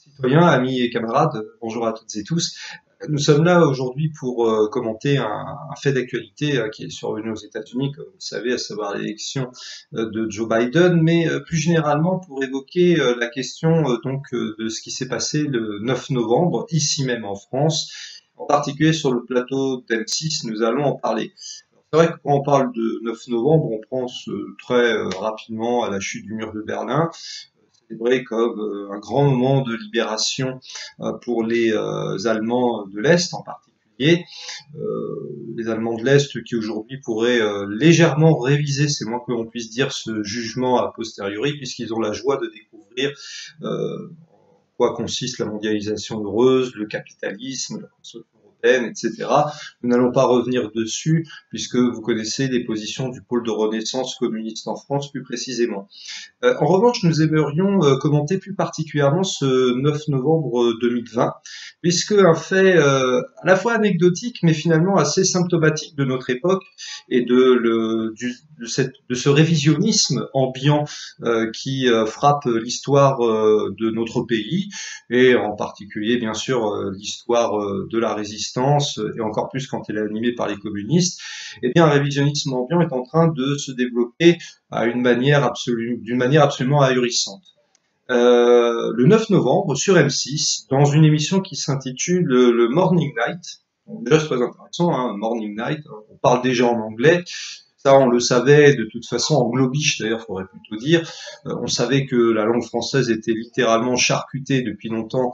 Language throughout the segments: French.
Citoyens, amis et camarades, bonjour à toutes et tous. Nous sommes là aujourd'hui pour commenter un fait d'actualité qui est survenu aux États-Unis, comme vous le savez, à savoir l'élection de Joe Biden, mais plus généralement pour évoquer la question de ce qui s'est passé le 9 novembre, ici même en France, en particulier sur le plateau d'M6, nous allons en parler. C'est vrai que quand on parle de 9 novembre, on pense très rapidement à la chute du mur de Berlin, célébré comme un grand moment de libération pour les Allemands de l'Est en particulier. Les Allemands de l'Est qui aujourd'hui pourraient légèrement réviser, c'est moins que l'on puisse dire, ce jugement a posteriori, puisqu'ils ont la joie de découvrir en quoi consiste la mondialisation heureuse, le capitalisme, la construction européenne, etc. Nous n'allons pas revenir dessus, puisque vous connaissez les positions du pôle de renaissance communiste en France plus précisément. En revanche, nous aimerions commenter plus particulièrement ce 9 novembre 2020, puisque un fait à la fois anecdotique, mais finalement assez symptomatique de notre époque et de ce révisionnisme ambiant qui frappe l'histoire de notre pays, et en particulier, bien sûr, l'histoire de la résistance, et encore plus quand elle est animée par les communistes. Eh bien, un révisionnisme ambiant est en train de se développer d'une manière absolument ahurissante. Le 9 novembre, sur M6, dans une émission qui s'intitule le Morning Night, donc déjà c'est très intéressant, hein, Morning Night, on parle déjà en anglais, ça on le savait de toute façon en globish d'ailleurs, faudrait plutôt dire, on savait que la langue française était littéralement charcutée depuis longtemps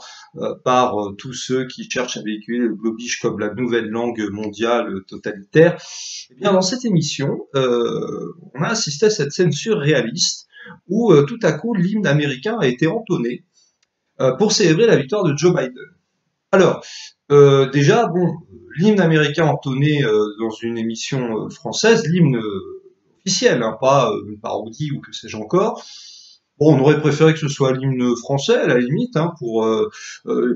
par tous ceux qui cherchent à véhiculer le globish comme la nouvelle langue mondiale totalitaire. Et bien dans cette émission, on a assisté à cette scène surréaliste où tout à coup l'hymne américain a été entonné pour célébrer la victoire de Joe Biden. Alors, déjà, bon, l'hymne américain entonné dans une émission française, l'hymne officiel, hein, pas une parodie ou que sais-je encore. Bon, on aurait préféré que ce soit l'hymne français, à la limite, hein,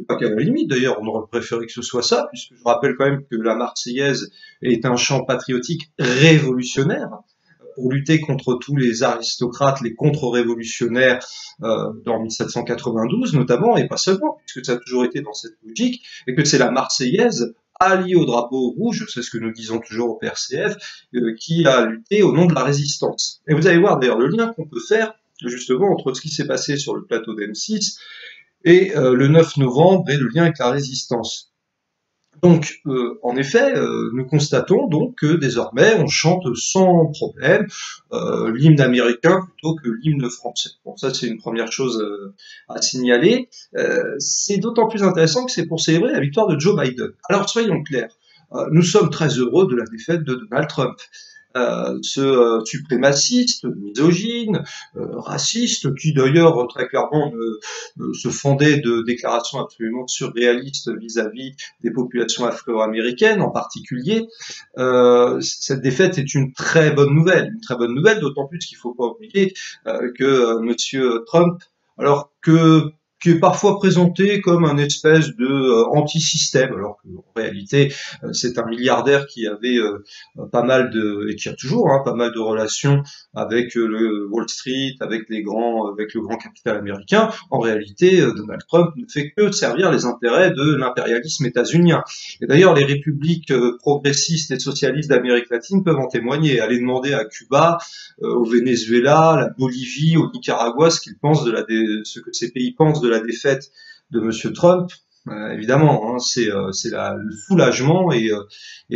pas qu'à la limite d'ailleurs, on aurait préféré que ce soit ça, puisque je rappelle quand même que la Marseillaise est un chant patriotique révolutionnaire, pour lutter contre tous les aristocrates, les contre-révolutionnaires dans 1792 notamment, et pas seulement, puisque ça a toujours été dans cette logique, et que c'est la Marseillaise alliée au drapeau rouge, c'est ce que nous disons toujours au PRCF, qui a lutté au nom de la résistance. Et vous allez voir d'ailleurs le lien qu'on peut faire justement entre ce qui s'est passé sur le plateau d'M6 et le 9 novembre et le lien avec la résistance. Donc, en effet, nous constatons donc que désormais on chante sans problème l'hymne américain plutôt que l'hymne français. Bon, ça c'est une première chose à signaler. C'est d'autant plus intéressant que c'est pour célébrer la victoire de Joe Biden. Alors soyons clairs, nous sommes très heureux de la défaite de Donald Trump. Ce suprémaciste, misogyne, raciste, qui d'ailleurs très clairement se fondait de déclarations absolument surréalistes vis-à-vis des populations afro-américaines en particulier. Cette défaite est une très bonne nouvelle, d'autant plus qu'il ne faut pas oublier que Monsieur Trump, alors qui est parfois présenté comme un espèce de anti-système, alors qu'en réalité c'est un milliardaire qui avait pas mal et qui a toujours pas mal de relations avec le Wall Street, avec le grand capital américain. En réalité, Donald Trump ne fait que servir les intérêts de l'impérialisme états-unien. Et d'ailleurs, les républiques progressistes et socialistes d'Amérique latine peuvent en témoigner. Allez demander à Cuba, au Venezuela, la Bolivie, au Nicaragua, ce que ces pays pensent de la défaite de Monsieur Trump. Évidemment, hein, c'est le soulagement et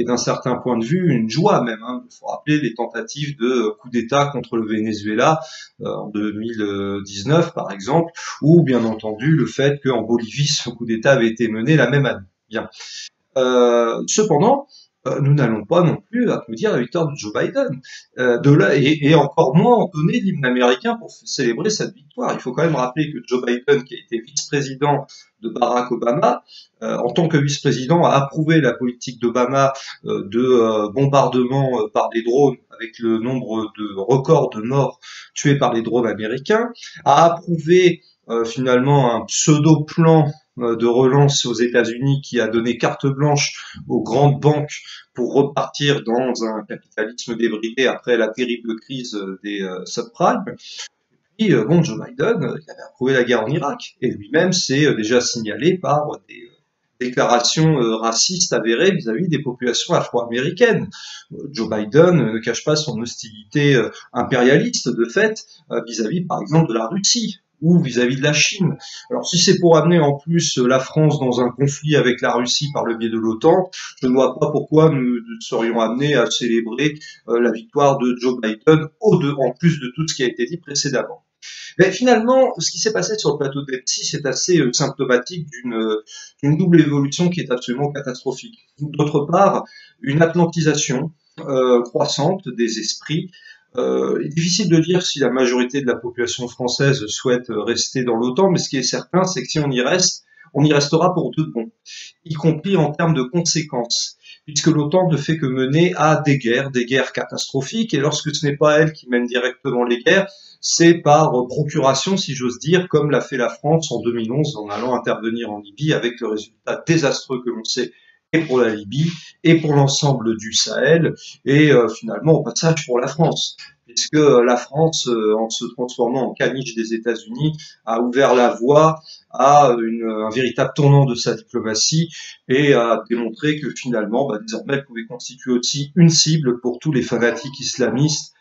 d'un certain point de vue une joie même. Hein. Il faut rappeler les tentatives de coup d'État contre le Venezuela en 2019 par exemple, ou bien entendu le fait qu'en Bolivie ce coup d'État avait été mené la même année. Bien. Cependant, nous n'allons pas non plus applaudir la victoire de Joe Biden, et encore moins entonner l'hymne américain pour célébrer cette victoire. Il faut quand même rappeler que Joe Biden, qui a été vice-président de Barack Obama, en tant que vice-président, a approuvé la politique d'Obama de bombardement par des drones, avec le nombre de records de morts tués par les drones américains, a approuvé finalement un pseudo-plan de relance aux États-Unis qui a donné carte blanche aux grandes banques pour repartir dans un capitalisme débridé après la terrible crise des subprimes. puis, bon, Joe Biden, il avait approuvé la guerre en Irak, et lui-même s'est déjà signalé par des déclarations racistes avérées vis-à-vis des populations afro-américaines. Joe Biden ne cache pas son hostilité impérialiste de fait vis-à-vis par exemple de la Russie ou vis-à-vis de la Chine. Alors si c'est pour amener en plus la France dans un conflit avec la Russie par le biais de l'OTAN, je ne vois pas pourquoi nous serions amenés à célébrer la victoire de Joe Biden en plus de tout ce qui a été dit précédemment. Mais finalement, ce qui s'est passé sur le plateau de Leipzig, c'est assez symptomatique d'une double évolution qui est absolument catastrophique. D'autre part, une atlantisation croissante des esprits. Il est difficile de dire si la majorité de la population française souhaite rester dans l'OTAN, mais ce qui est certain, c'est que si on y reste, on y restera pour de bon, y compris en termes de conséquences, puisque l'OTAN ne fait que mener à des guerres catastrophiques, et lorsque ce n'est pas elle qui mène directement les guerres, c'est par procuration, si j'ose dire, comme l'a fait la France en 2011 en allant intervenir en Libye avec le résultat désastreux que l'on sait et pour la Libye et pour l'ensemble du Sahel et finalement au passage pour la France, puisque la France, en se transformant en caniche des États-Unis, a ouvert la voie à un véritable tournant de sa diplomatie et a démontré que finalement, désormais, elle pouvait constituer aussi une cible pour tous les fanatiques islamistes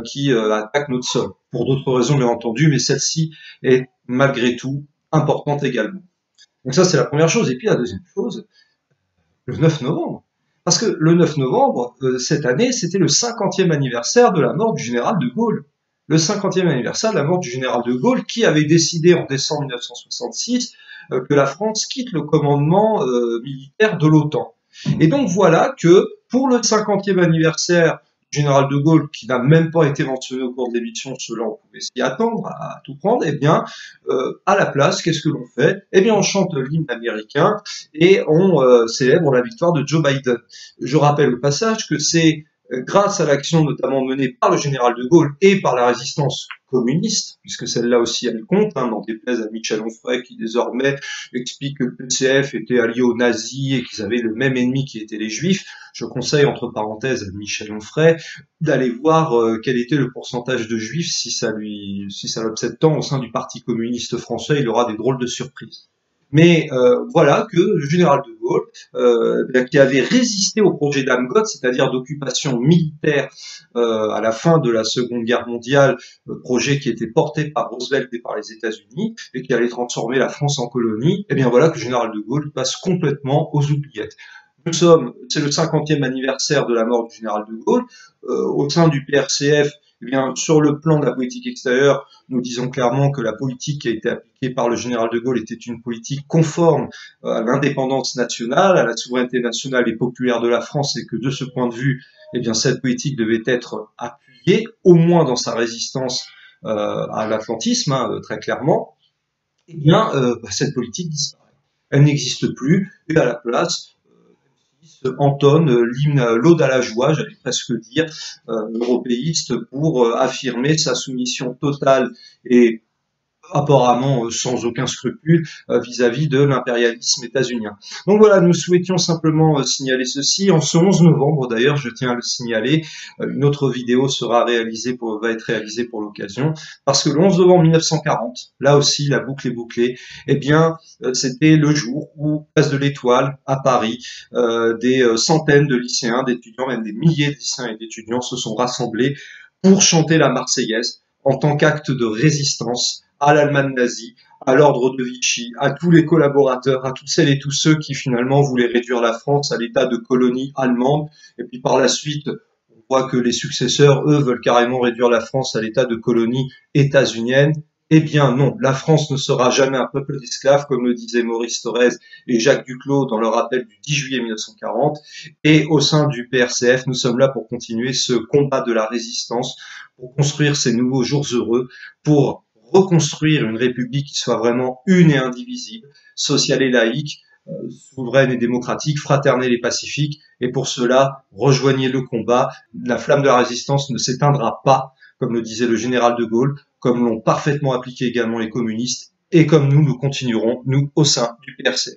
qui attaquent notre sol. Pour d'autres raisons, bien entendu, mais celle-ci est malgré tout importante également. Donc ça, c'est la première chose. Et puis la deuxième chose, le 9 novembre. Parce que le 9 novembre, cette année, c'était le 50e anniversaire de la mort du général de Gaulle. Le 50e anniversaire de la mort du général de Gaulle, qui avait décidé en décembre 1966 que la France quitte le commandement militaire de l'OTAN. Et donc voilà que pour le 50e anniversaire du général de Gaulle, qui n'a même pas été mentionné au cours de l'émission, cela on pouvait s'y attendre, à tout prendre, eh bien, à la place, qu'est-ce que l'on fait? Eh bien, on chante l'hymne américain et on célèbre la victoire de Joe Biden. Je rappelle au passage que c'est grâce à l'action notamment menée par le général de Gaulle et par la résistance communiste, puisque celle-là aussi elle compte, n'en déplaise à Michel Onfray qui désormais explique que le PCF était allié aux nazis et qu'ils avaient le même ennemi qui était les juifs. Je conseille entre parenthèses à Michel Onfray d'aller voir quel était le pourcentage de juifs si ça l'obsède tant au sein du Parti communiste français, il aura des drôles de surprises. Mais voilà que le général de Gaulle, qui avait résisté au projet d'Amgot, c'est-à-dire d'occupation militaire à la fin de la Seconde Guerre mondiale, projet qui était porté par Roosevelt et par les États-Unis, et qui allait transformer la France en colonie, et bien voilà que le général de Gaulle passe complètement aux oubliettes. C'est le 50e anniversaire de la mort du général de Gaulle. Au sein du PRCF, eh bien, sur le plan de la politique extérieure, nous disons clairement que la politique qui a été appliquée par le général de Gaulle était une politique conforme à l'indépendance nationale, à la souveraineté nationale et populaire de la France, et que de ce point de vue, eh bien, cette politique devait être appuyée, au moins dans sa résistance à l'atlantisme, très clairement. Eh bien, cette politique disparaît. Elle n'existe plus, et à la place, entonne l'aude à la joie, j'allais presque dire, européiste, pour affirmer sa soumission totale et apparemment sans aucun scrupule vis-à-vis de l'impérialisme états-unien. Donc voilà, nous souhaitions simplement signaler ceci. En ce 11 novembre, d'ailleurs, je tiens à le signaler, une autre vidéo va être réalisée pour l'occasion, parce que le 11 novembre 1940, là aussi la boucle est bouclée, eh bien, c'était le jour où, place de l'Étoile, à Paris, des centaines de lycéens, d'étudiants, même des milliers de lycéens et d'étudiants se sont rassemblés pour chanter la Marseillaise en tant qu'acte de résistance à l'Allemagne nazie, à l'ordre de Vichy, à tous les collaborateurs, à toutes celles et tous ceux qui finalement voulaient réduire la France à l'état de colonie allemande. Et puis par la suite, on voit que les successeurs, eux, veulent carrément réduire la France à l'état de colonie états-unienne. Eh bien non, la France ne sera jamais un peuple d'esclaves, comme le disaient Maurice Thorez et Jacques Duclos dans leur appel du 10 juillet 1940. Et au sein du PRCF, nous sommes là pour continuer ce combat de la résistance, pour construire ces nouveaux jours heureux, pour reconstruire une république qui soit vraiment une et indivisible, sociale et laïque, souveraine et démocratique, fraternelle et pacifique. Et pour cela, rejoignez le combat. La flamme de la résistance ne s'éteindra pas, comme le disait le général de Gaulle, comme l'ont parfaitement appliqué également les communistes, et comme nous continuerons, nous, au sein du PRCF.